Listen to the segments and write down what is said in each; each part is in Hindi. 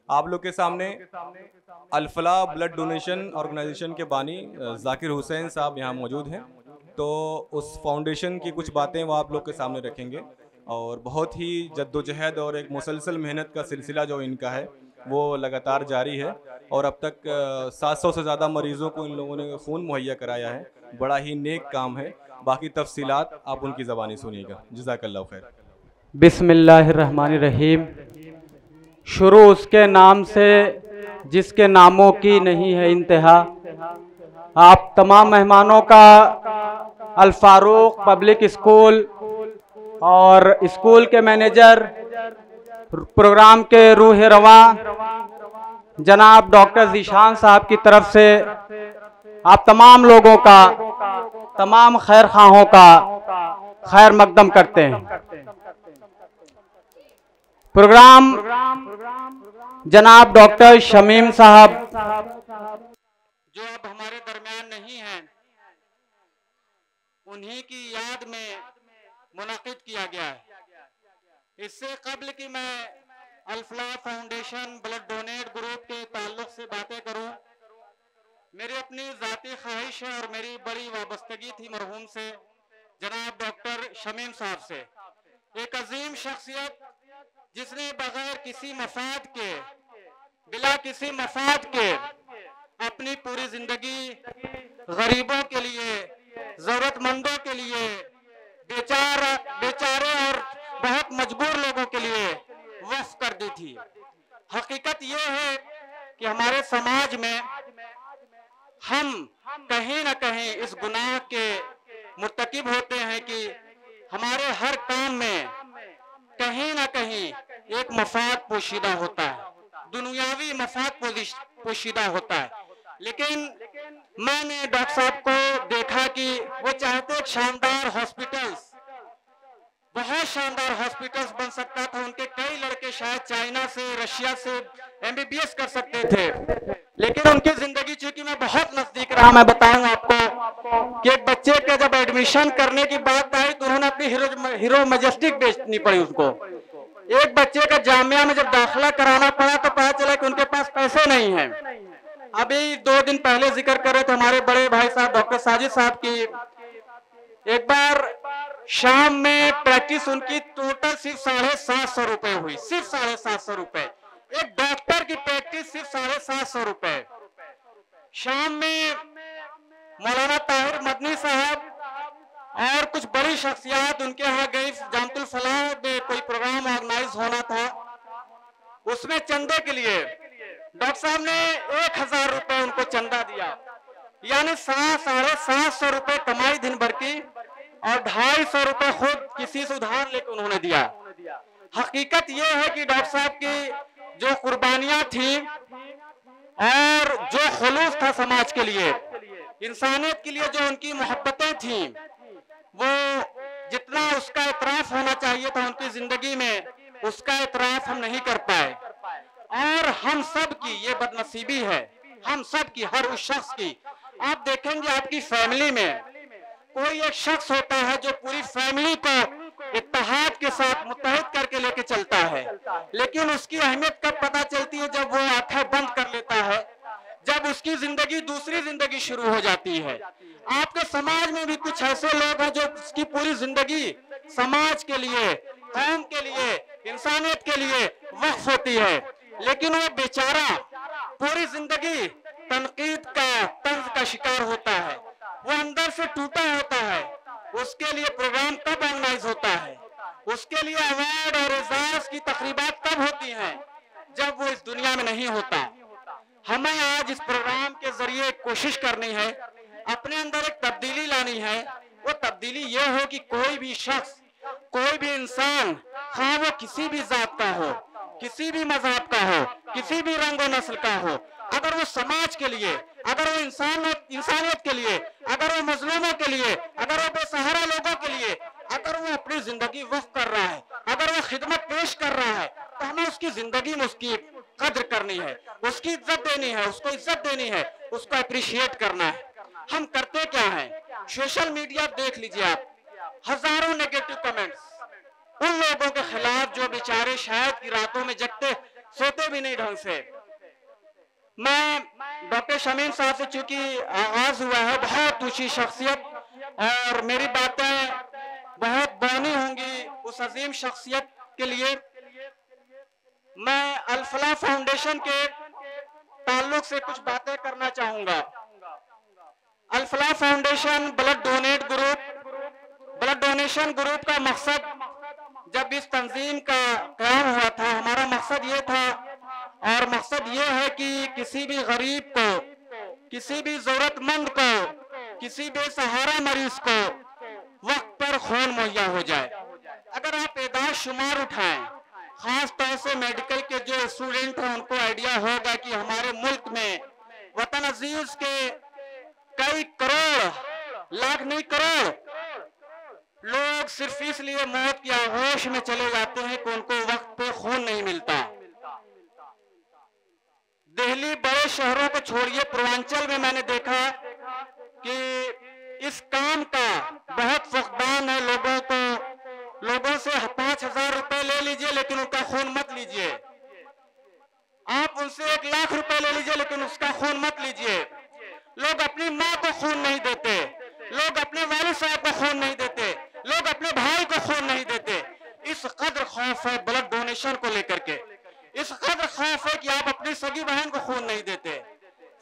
आप लोग के सामने अल-फलाह ब्लड डोनेशन ऑर्गेनाइजेशन के बानी जाकिर हुसैन साहब यहाँ मौजूद हैं। तो उस फाउंडेशन की कुछ बातें वो आप लोग के सामने रखेंगे और बहुत ही जद्दोजहद और एक मुसलसल मेहनत का सिलसिला जो इनका है वो लगातार जारी है और अब तक 700 से ज़्यादा मरीज़ों को इन लोगों ने खून मुहैया कराया है। बड़ा ही नेक काम है। बाकी तफसीलात आप उनकी ज़बानी सुनिएगा। जज़ाकल्लाहु खैर। बिस्मिल्लाहिर्रहमानिर्रहीम। शुरू उसके नाम से जिसके नामों की नहीं है इंतहा। आप तमाम मेहमानों का अल फारूक पब्लिक स्कूल और स्कूल के मैनेजर, प्रोग्राम के रूह रवां जनाब डॉक्टर ज़ीशान साहब की तरफ से आप तमाम लोगों का, तमाम खैर खाहों का खैर मकदम करते हैं। प्रोग्राम जनाब डॉक्टर शमीम साहब जो अब हमारे दरमियान नहीं हैं, उन्हीं की याद में मुनाकिद किया गया है। इससे कबल कि मैं Al Falah foundation blood donate group के ताल्लुक से बातें करूं, मेरी अपनी ज़ाती ख्वाहिश है और मेरी बड़ी वाबस्तगी थी मरहूम से, जनाब डॉक्टर शमीम साहब से। एक अजीम शख्सियत जिसने बगैर किसी मफाद के, बिला किसी मफाद के अपनी पूरी जिंदगी गरीबों के लिए, जरूरतमंदों के लिए, बेचारे और बहुत मजबूर लोगों के लिए वक्फ कर दी थी। हकीकत ये है कि हमारे समाज में हम कहीं ना कहीं इस गुनाह के मुर्तकिब होते हैं कि हमारे हर काम में कहीं ना कहीं एक मफाद पोशीदा होता है, दुनियावी मफाद पोशीदा होता है। लेकिन मैंने डॉक्टर साहब को देखा कि वो चाहते शानदार हॉस्पिटल्स, बहुत शानदार हॉस्पिटल्स बन सकता था। उनके कई लड़के शायद चाइना से, रशिया से MBBS कर सकते थे, लेकिन उनकी जिंदगी, चूंकि मैं बहुत नजदीक रहा, मैं बताऊं आपको कि एक बच्चे के जब एडमिशन करने की बात आई तो उन्होंने अपनी हीरो मैजेस्टिक बेचनी पड़ी उसको। एक बच्चे का जामिया में जब दाखिला कराना पड़ा तो पता चला कि उनके पास पैसे नहीं है। अभी 2 दिन पहले जिक्र कर रहे थे हमारे बड़े भाई साहब डॉक्टर साजिद साहब की, एक बार शाम में प्रैक्टिस उनकी टोटल सिर्फ 750 रुपए हुई, सिर्फ 750 रुपए। एक डॉक्टर की प्रैक्टिस सिर्फ 750 रुपए। शाम में मौलाना ताहिर मदनी साहब और कुछ बड़ी शख्सियत उनके यहाँ गई। जामतुल फलाह में कोई प्रोग्राम ऑर्गेनाइज होना था, उसमें चंदे के लिए डॉक्टर साहब ने 1000 रुपए उनको चंदा दिया, यानी 750 रुपए कमाई दिन भर की और 250 रुपए खुद किसी से उधार लेकर उन्होंने दिया। हकीकत यह है कि डॉक्टर साहब की जो कुर्बानियां थी और जो खुलूस था समाज के लिए, इंसानियत के लिए, जो उनकी मोहब्बतें थी, वो जितना उसका इतराफ होना चाहिए था उनकी जिंदगी में, उसका इतराफ हम नहीं कर पाए। और हम सब की ये बदनसीबी है, हम सब की, हर उस शख्स की। आप देखेंगे आपकी फैमिली में कोई एक शख्स होता है जो पूरी फैमिली को इत्तेहाद के साथ मुत्तहिद करके लेके चलता है, लेकिन उसकी अहमियत कब पता चलती है? जब वो आंखें बंद कर लेता है, जब उसकी जिंदगी दूसरी जिंदगी शुरू हो जाती है। आपके समाज में भी कुछ ऐसे लोग हैं जो उसकी पूरी जिंदगी समाज के लिए, कौम के लिए, इंसानियत के लिए वक्फ होती है, लेकिन वो बेचारा पूरी जिंदगी तनकीद का, तंज का शिकार होता है, वो अंदर से टूटा होता है। उसके लिए प्रोग्राम कब ऑर्गेनाइज होता है, उसके लिए अवार्ड और एजाज की तकरीबात कब होती हैं? जब वो इस दुनिया में नहीं होता। हमें आज इस प्रोग्राम के जरिए कोशिश करनी है, अपने अंदर एक तब्दीली लानी है। वो तब्दीली ये हो कि कोई भी शख्स, कोई भी इंसान, हाँ वो किसी भी जात का हो, किसी भी मजहब का हो, किसी भी रंग और नस्ल का हो, अगर वो समाज के लिए, अगर वो इंसानियत के लिए, अगर वो मजलूमों के लिए, अगर वो बेसहारा लोगों के लिए, अगर वो अपनी जिंदगी वक्फ कर रहा है, अगर वो खिदमत पेश कर रहा है, तो हमें उसकी जिंदगी में उसकी कद्र करनी है, उसकी इज्जत देनी है, उसको इज्जत देनी है, उसको अप्रिशिएट करना है। हम करते क्या हैं? सोशल मीडिया देख लीजिए आप, हजारों नेगेटिव कमेंट्स उन लोगों के खिलाफ जो बेचारे शायद की रातों में जगते सोते भी नहीं ढंग से। मैं डॉक्टर शमीम साहब से चूंकि आगाज हुआ है, बहुत ऊंची शख्सियत और मेरी बातें बहुत बौनी होंगी उस अजीम शख्सियत के लिए। मैं अल-फलाह फाउंडेशन के ताल्लुक से कुछ बातें करना चाहूंगा। Al Falah foundation blood donation group का मकसद, जब इस तंजीम का क़याम हुआ था, हमारा मकसद ये था और मकसद ये है कि किसी भी गरीब को, किसी भी जरूरतमंद को, किसी बेसहारा मरीज को वक्त पर खून मुहैया हो जाए। अगर आप एदाद शुमार उठाएं, खास तौर से मेडिकल के जो स्टूडेंट हैं उनको आइडिया होगा कि हमारे मुल्क में वतन अजीज के कई करोड़, लाख नहीं करोड़ लोग सिर्फ इसलिए मौत की आगोश में चले जाते हैं कि उनको वक्त पे खून नहीं मिलता। दिल्ली बड़े शहरों को छोड़िए, पूर्वांचल में मैंने देखा कि इस काम का बहुत फुकदान है। लोगों से 5,000 रुपए ले लीजिए लेकिन उनका खून मत लीजिए। आप उनसे 1 लाख रुपए ले लीजिए लेकिन उसका खून मत लीजिए। लोग अपनी माँ को खून नहीं देते, लोग अपने वालिद साहब को खून नहीं देते, लोग अपने भाई को खून नहीं देते। इस कदर खौफ है ब्लड डोनेशन को लेकर के, इस कदर खौफ है कि आप अपनी सगी बहन को खून नहीं देते।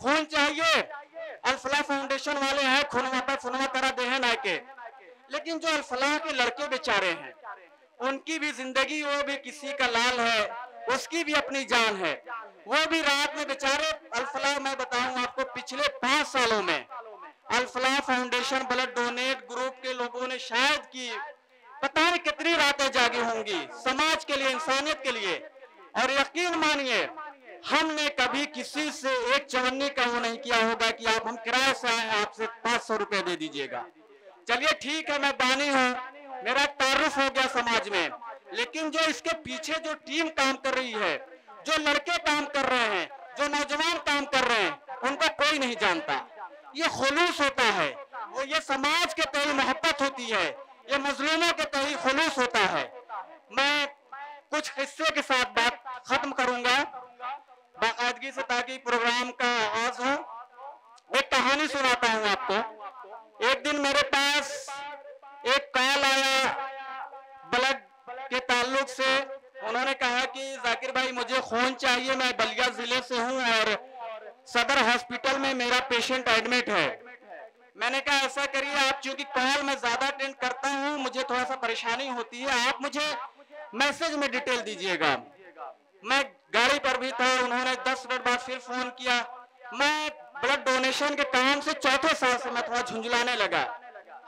खून चाहिए, अल-फलाह फाउंडेशन वाले हैं, खून माता फुनवा करा देहन आके। लेकिन जो अल-फलाह के लड़के बेचारे हैं, उनकी भी जिंदगी, वो भी किसी का लाल है, उसकी भी अपनी जान है। वो भी रात में बेचारे अल-फलाह, मैं बताऊं आपको, पिछले 5 सालों में Al Falah foundation blood donate group के लोगों ने शायद की पता नहीं कितनी रातें जागी होंगी समाज के लिए, इंसानियत के लिए। और यकीन मानिए, हमने कभी किसी से एक चवन्नी का वो नहीं किया होगा कि आप, हम किराए से आए हैं, आपसे 500 रुपए दे दीजिएगा। चलिए ठीक है, मैं बानी हूँ, मेरा तारुफ हो गया समाज में। लेकिन जो इसके पीछे जो टीम काम कर रही है, जो लड़के काम कर रहे हैं, जो नौजवान काम कर रहे हैं, उनको कोई नहीं जानता। ये खुलूस होता है, वो ये समाज के तहत मोहब्बत होती है, ये मजलूमों के तहत खुलूस होता है। मैं कुछ किस्से के साथ बात खत्म करूंगा बाकायदगी से, ताकि प्रोग्राम का आगाज हो। एक कहानी सुनाता हूँ आपको। एक दिन मेरे पास एक कॉल आया ब्लड के ताल्लुक से। उन्होंने कहा कि जाकिर भाई, मुझे खून चाहिए, मैं बलिया जिले से हूँ और सदर हॉस्पिटल में मेरा पेशेंट एडमिट है। मैंने कहा ऐसा करिए, आप चूंकि कॉल में ज्यादा अटेंड करता हूँ, मुझे थोड़ा सा परेशानी होती है, आप मुझे मैसेज में डिटेल दीजिएगा। मैं गाड़ी पर भी था, उन्होंने 10 मिनट बाद फिर फोन किया। मैं ब्लड डोनेशन के काम से चौथे साल से मैं थोड़ा झुंझुलाने लगा।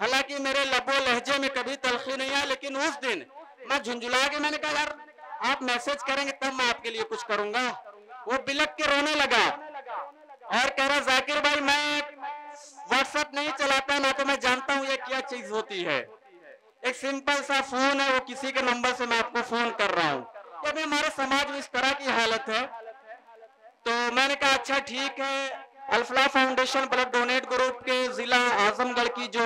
हालांकि मेरे लबो लहजे में कभी तलखी नहीं आया, लेकिन उस दिन मैं झुंझुला के मैंने कहा यार आप मैसेज करेंगे तब मैं आपके लिए कुछ करूंगा। वो बिलक के रोने लगा और कह रहा जाकिर भाई, मैं व्हाट्सएप नहीं चलाता, ना तो मैं जानता हूँ ये क्या चीज होती है। एक सिंपल सा फोन है, वो किसी के नंबर से मैं आपको फोन कर रहा हूँ। अभी हमारे समाज में इस तरह की हालत है। तो मैंने कहा अच्छा ठीक है। Al Falah foundation blood donate group के जिला आजमगढ़ की जो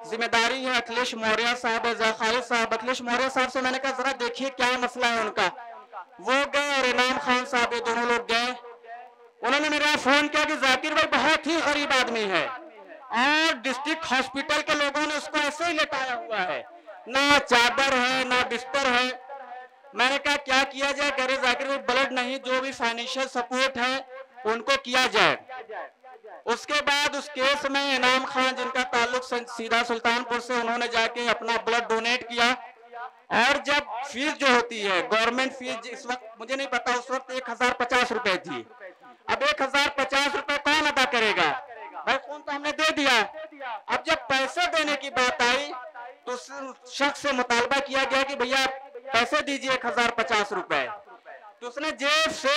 जिम्मेदारी है अखिलेश मौर्य साहब, खालिद साहब, अखिलेश मौर्य साहब से मैंने कहा जरा देखिए क्या मसला है उनका। वो गए और इनाम खान साहब, ये दोनों लोग गए। उन्होंने मेरा फोन किया कि जाकिर भाई बहुत ही गरीब आदमी है और डिस्ट्रिक्ट हॉस्पिटल के लोगों ने उसको ऐसे ही लेटाया हुआ है, ना चादर है ना बिस्तर है। मैंने कहा क्या किया जाए? कह रहे जाकिर भाई ब्लड नहीं, जो भी फाइनेंशियल सपोर्ट है उनको किया जाए। उसके बाद उस केस में इनाम खान, जिनका ताल्लुक सीधा सुल्तानपुर से, उन्होंने जाके अपना ब्लड डोनेट किया। और जब फीस जो होती है गवर्नमेंट फीस, इस वक्त मुझे नहीं पता, उस वक्त 1050 रुपए थी। अब 1050 रुपए कौन अदा करेगा? भाई खून तो हमने दे दिया। अब जब पैसे देने की बात आई तो उस शख्स से मुतालबा किया गया कि भैया पैसे दीजिए 1050 रुपए। तो उसने जेब से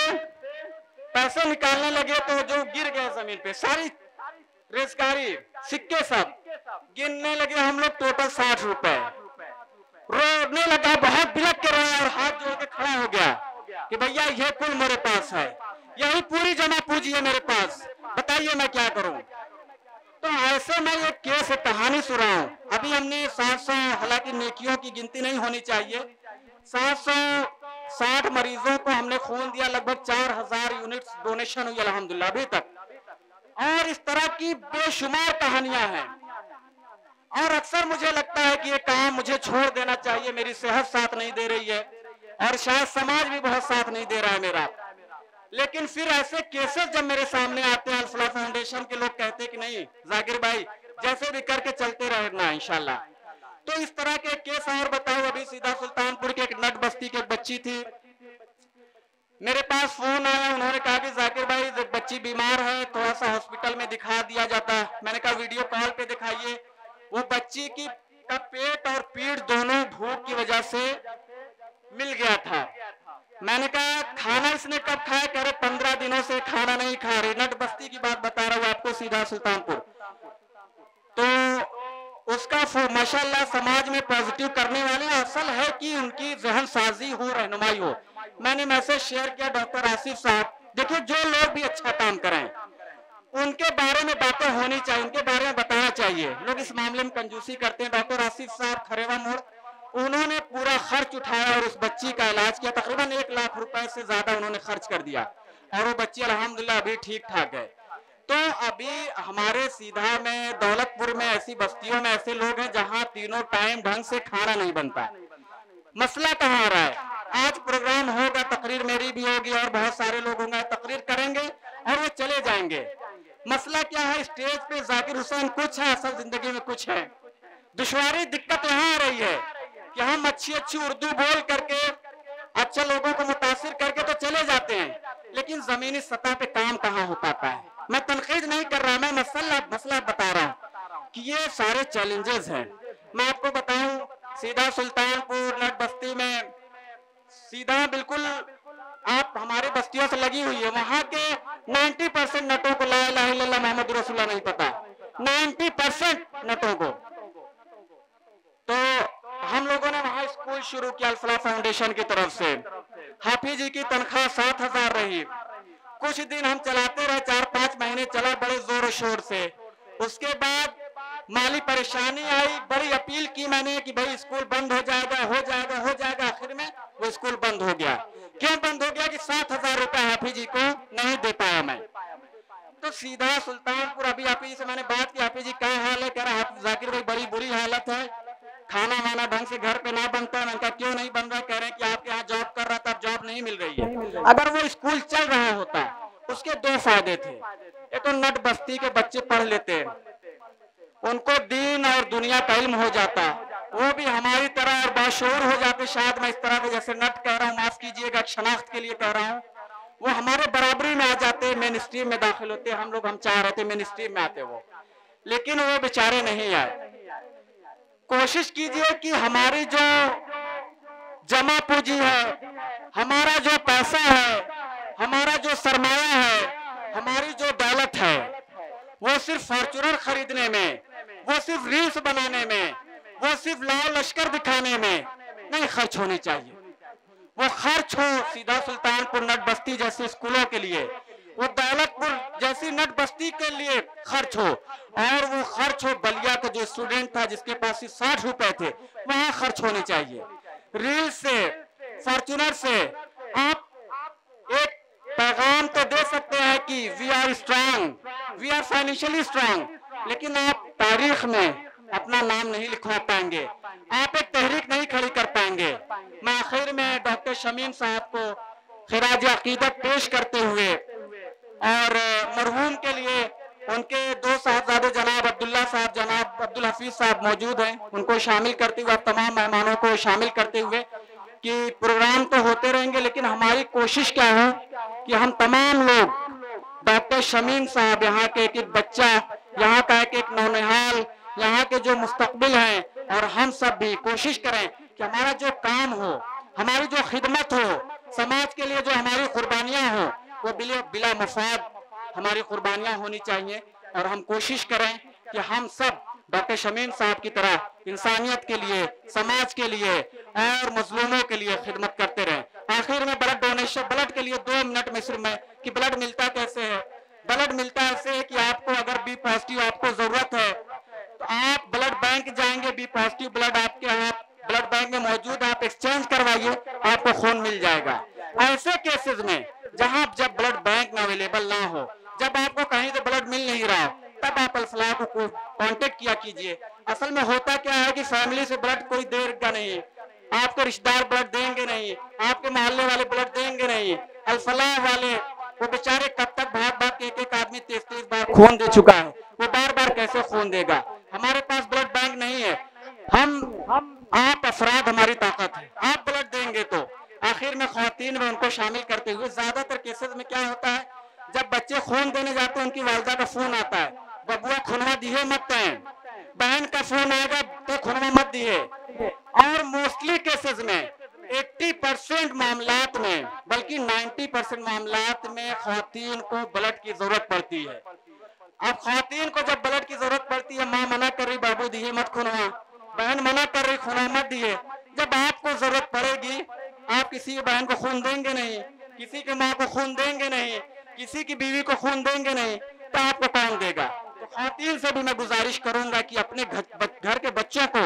पैसे निकालने लगे तो जो गिर गए जमीन पे, सारी रेजकारी सिक्के सब गिनने लगे हम लोग, टोटल 60 रुपए। रोने लगा, बहुत बिलक के रोया और हाथ जोड़ के खड़ा हो गया कि भैया ये कुल मेरे पास है, यही पूरी जमा पूंजी है मेरे पास, बताइए मैं क्या करूं। तो ऐसे मैं ये केस कहानी सुना हूं। अभी हमने 700, हालांकि नेकियों की गिनती नहीं होनी चाहिए, 700 60 मरीजों को हमने खून दिया, लगभग 4000 यूनिट्स डोनेशन हुई अल्हम्दुलिल्लाह अभी तक। और इस तरह की बेशुमार कहानियां हैं। और अक्सर मुझे लगता है कि ये काम मुझे छोड़ देना चाहिए, मेरी सेहत साथ नहीं दे रही है और शायद समाज भी बहुत साथ नहीं दे रहा है मेरा। लेकिन फिर ऐसे केसेस जब मेरे सामने आते हैं, अल-फलाह फाउंडेशन के लोग कहते हैं कि नहीं जाकिर भाई जैसे भी करके चलते रहना इंशाल्लाह। तो इस तरह के केस और बताओ। अभी सीधा सुल्तानपुर के एक नट बस्ती की एक बच्ची थी, मेरे पास फोन आया, उन्होंने कहा कि जाकिर भाई बच्ची बीमार है, थोड़ा सा हॉस्पिटल में दिखा दिया जाता। मैंने कहा वीडियो कॉल पे दिखाइए। वो बच्ची की का पेट और पीठ दोनों भूख की वजह से मिल गया था। मैंने कहा खाना इसने कब खाया? कह रहे 15 दिनों से खाना नहीं खा रही। नट बस्ती की बात बता रहा हूँ आपको, सीधा सुल्तानपुर। तो उसका माशाल्लाह समाज में पॉजिटिव करने वाले असल है कि उनकी जहन साजी हो, रहनुमाई हो। मैंने मैसेज शेयर किया डॉक्टर आसिफ साहब, देखिए जो लोग भी अच्छा काम करें उनके बारे में बातें होनी चाहिए, उनके बारे में बताना चाहिए। लोग इस मामले में कंजूसी करते हैं। डॉक्टर आसिफ साहब खरेवा मोड़, उन्होंने पूरा खर्च उठाया और उस बच्ची का इलाज किया। तकरीबन 1 लाख रुपए से ज्यादा उन्होंने खर्च कर दिया और वो बच्ची अल्हम्दुलिल्लाह अभी ठीक ठाक है। तो अभी हमारे सीधा में, दौलतपुर में, ऐसी बस्तियों में ऐसे लोग हैं जहां तीनों टाइम ढंग से खाना नहीं बनता। मसला कहाँ आ रहा है? आज प्रोग्राम होगा, तकरीर मेरी भी होगी और बहुत सारे लोग होंगे, तकरीर करेंगे और वो चले जाएंगे। मसला क्या है? स्टेज पे जाकिर हुसैन कुछ है, असल जिंदगी में कुछ है। दुश्वारी दिक्कत यहाँ आ रही है कि हम अच्छी अच्छी उर्दू बोल करके अच्छे लोगों को मुतासिर करके तो चले जाते हैं, लेकिन जमीनी सतह पे काम कहाँ हो पाता है। मैं तनकीद नहीं कर रहा, मैं मसला बता रहा हूँ कि ये सारे चैलेंजेस हैं। मैं आपको बताऊं, सीधा सुल्तानपुर नट बस्ती में सीधा बिल्कुल आप हमारे बस्तियों से लगी हुई है, वहां के 90% नटों को ला इलाहा इल्लल्लाह मोहम्मद रसूलुल्लाह नहीं पता, 90% नटों को। तो हम लोगों ने वहां स्कूल शुरू किया अल-फलाह फाउंडेशन की तरफ से। हाफिज जी की तनख्वाह 7000 रही। कुछ दिन हम चलाते रहे, 4-5 महीने चला बड़े जोर शोर से। उसके बाद माली परेशानी आई, बड़ी अपील की मैंने कि भाई स्कूल बंद हो जाएगा, हो जाएगा, हो जाएगा। आखिर में वो स्कूल बंद हो गया। क्यों बंद हो गया? कि 7000 रुपए हाफिज जी को नहीं दे पाया मैं। तो सीधा सुल्तानपुर, अभी हाफिज जी से मैंने बात की, हाफिज जी क्या हाल है? कह रहा जाकिर भाई बड़ी बुरी हालत है, खाना वाना ढंग से घर पे ना बनता है। मैंने कहा क्यों नहीं बन रहा? कह रहे हैं कि आपके यहाँ जॉब कर रहा था, अब जॉब नहीं मिल रही है। अगर वो स्कूल चल रहा होता उसके 2 फायदे थे। एक तो नट बस्ती के बच्चे पढ़ लेते, उनको दीन और दुनिया का इल्म हो जाता, वो भी हमारी तरह और बाशऊर हो जाते। शायद मैं इस तरह के जैसे नट कह रहा हूँ, माफ कीजिएगा, शनाख्त के लिए कह रहा हूँ, वो हमारे बराबरी में आ जाते, मेन स्ट्रीम में दाखिल होते। हम चाह रहे थे मेन स्ट्रीम में आते वो, लेकिन वो बेचारे नहीं आए। कोशिश कीजिए कि हमारी जो जमा पूंजी है, हमारा जो पैसा है, हमारा जो सरमाया है, हमारी जो दौलत है, वो सिर्फ फॉर्च्यूनर खरीदने में, वो सिर्फ रील्स बनाने में, वो सिर्फ लाल लश्कर दिखाने में नहीं खर्च होनी चाहिए। वो खर्च हो सीधा सुल्तानपुर नट बस्ती जैसे स्कूलों के लिए, वो दौलतपुर जैसी नट बस्ती के लिए खर्च हो, और वो खर्च हो बलिया का जो स्टूडेंट था जिसके पास 60 रुपए थे, वहां खर्च होने चाहिए। रील से, फॉर्च्यूनर से आप एक पैगाम तो दे सकते हैं कि we are strong, we are financially strong, लेकिन आप तारीख में अपना नाम नहीं लिखवा पाएंगे, आप एक तहरीक नहीं खड़ी कर पाएंगे। मैं आखिर में डॉक्टर शमीम साहब को खिराज अकीदत पेश करते हुए और मरहूम के लिए उनके 2 साहबजादे जनाब अब्दुल्ला साहब, जनाब अब्दुल हफीज साहब मौजूद हैं, उनको शामिल करते हुए, तमाम मेहमानों को शामिल करते हुए कि प्रोग्राम तो होते रहेंगे, लेकिन हमारी कोशिश क्या है कि हम तमाम लोग, डॉक्टर शमीम साहब, यहाँ के एक बच्चा, यहाँ का एक नौनिहाल, यहाँ के जो मुस्तकबिल हैं, और हम सब भी कोशिश करें कि हमारा जो काम हो, हमारी जो खिदमत हो, समाज के लिए जो हमारी कुर्बानियां हो, वो बिला मफाद हमारी कुर्बानियां होनी चाहिए। और हम कोशिश करें कि हम सब डॉक्टर शमीम साहब की तरह इंसानियत के लिए, समाज के लिए और मजलूमों के लिए खिदमत करते रहें। आखिर में ब्लड डोनेशन, ब्लड के लिए 2 मिनट में सिर्फ मैं कि ब्लड मिलता कैसे है। ब्लड मिलता ऐसे है कि आपको अगर बी पॉजिटिव आपको जरूरत है तो आप ब्लड बैंक जाएंगे, बी पॉजिटिव ब्लड आपके यहाँ ब्लड बैंक में मौजूद है, आप एक्सचेंज करवाइए, आपको खून मिल जाएगा। ऐसे केसेस में जहां जब ब्लड बैंक में अवेलेबल ना हो, जब आपको कहीं से ब्लड मिल नहीं रहा, तब आप अल-फलाह को कांटेक्ट किया कीजिए। असल में होता क्या है कि फैमिली से ब्लड कोई देगा नहीं, आपके रिश्तेदार ब्लड देंगे नहीं, आपके मोहल्ले वाले ब्लड देंगे नहीं। अल-फलाह वाले वो बेचारे कब तक भाग भाग के एक आदमी 33 बार खून दे चुका है, वो बार बार कैसे खून देगा। हमारे पास ब्लड बैंक नहीं है, आप अफराद हमारी ताकत है, आप ब्लड देंगे तो आखिर में ख्वातीन में उनको शामिल करते हुए ज्यादातर केसेस में क्या होता है, जब बच्चे खून देने जाते हैं उनकी वालिदा का फोन आता है, बबुआ खुनवा दिए मत दें, बहन का फोन आएगा तो खुनवा मत दिए। और मोस्टली केसेस में 80% मामलात में, बल्कि 90% मामलात में ख्वातीन को ब्लड की जरूरत पड़ती है। अब ख्वातीन को जब ब्लड की जरूरत पड़ती है, माँ मना कर रही बाबू दिए मत खुनवा, बहन मना कर रही खुनवा मत दिए, जब आपको जरूरत पड़ेगी आप किसी की बहन को खून देंगे नहीं, किसी की माँ को खून देंगे नहीं, किसी की बीवी को खून देंगे नहीं, तो आपको कौन देगा। तो ख्वातीन से भी मैं गुजारिश करूंगा कि अपने घर के बच्चों को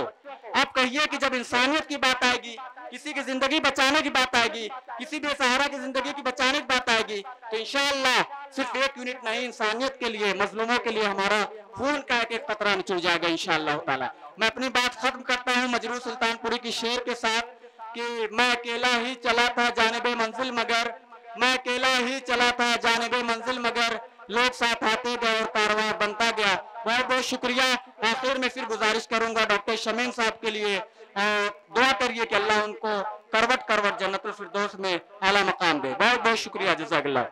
आप कहिए कि जब इंसानियत की बात आएगी, किसी की जिंदगी बचाने की बात आएगी, किसी बेसहारा की जिंदगी की बचाने की बात आएगी, तो इंशाअल्लाह सिर्फ एक यूनिट नहीं, इंसानियत के लिए, मजलूमों के लिए हमारा खून का एक कतरा निचुड़ जाएगा इंशाअल्लाह ताला। मैं अपनी बात खत्म करता हूँ मजरूह सुल्तानपुरी की शेर के साथ कि मैं अकेला ही चला था जानिबे मंजिल मगर, मैं अकेला ही चला था जानिबे मंजिल मगर, लोग साथ आते गए और कारवां बनता गया। बहुत बहुत शुक्रिया। आखिर में फिर गुजारिश करूंगा डॉक्टर शमीम साहब के लिए दुआ करिए कि अल्लाह उनको करवट करवट जन्नतुल फिरदौस में आला मकाम दे। बहुत बहुत शुक्रिया, जज़ाकल्लाह।